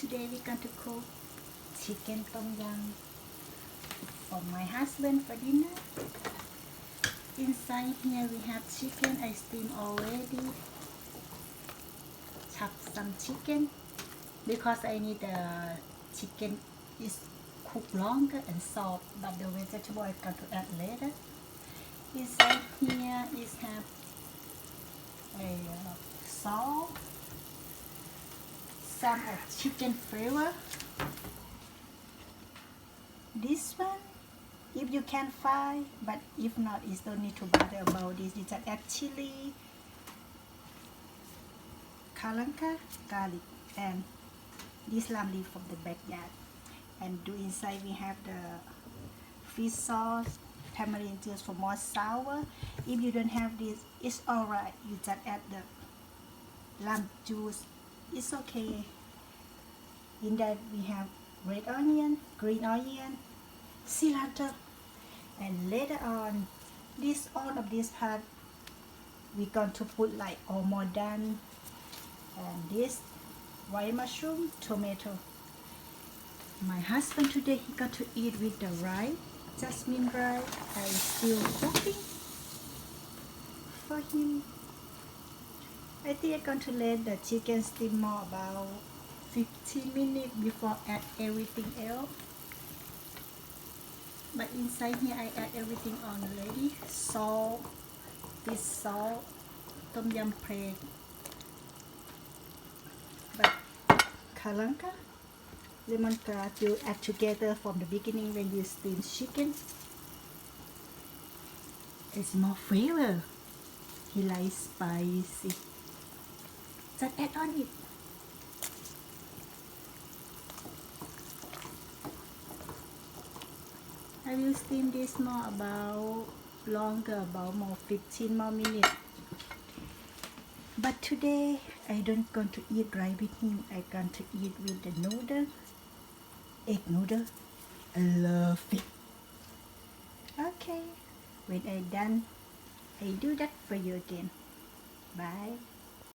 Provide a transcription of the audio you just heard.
Today we're going to cook chicken tom yum for my husband for dinner. Inside here we have chicken. I steam already. Chop some chicken because I need the chicken is cooked longer and soft, but the vegetable I'm going to add later. Inside here is have a salt, some of chicken flavor. This one, if you can find, but if not, you don't need to bother about this. You just add chili, kalanka, garlic, and this lamb leaf from the backyard. And do inside we have the fish sauce, tamarind juice for more sour. If you don't have this, it's alright. You just add the lamb juice. It's okay. In that we have red onion, green onion, cilantro, and later on, all of this part we're going to put like almost done. And this white mushroom, tomato. My husband today he got to eat with the rice, jasmine rice. I still cooking for him. I think I'm going to let the chicken steam more about 15 minutes before add everything else. But inside here I add everything on already. Salt, this salt, tom yum paste, but kalanka, lemongrass you add together from the beginning when you steam chicken. It's more flavor. He likes spicy. Just add on it. I will steam this more about longer, about more 15 more minutes. But today I don't going to eat rice with him. I going to eat with the noodle, egg noodle. I love it. Okay, when I done, I do that for you again. Bye.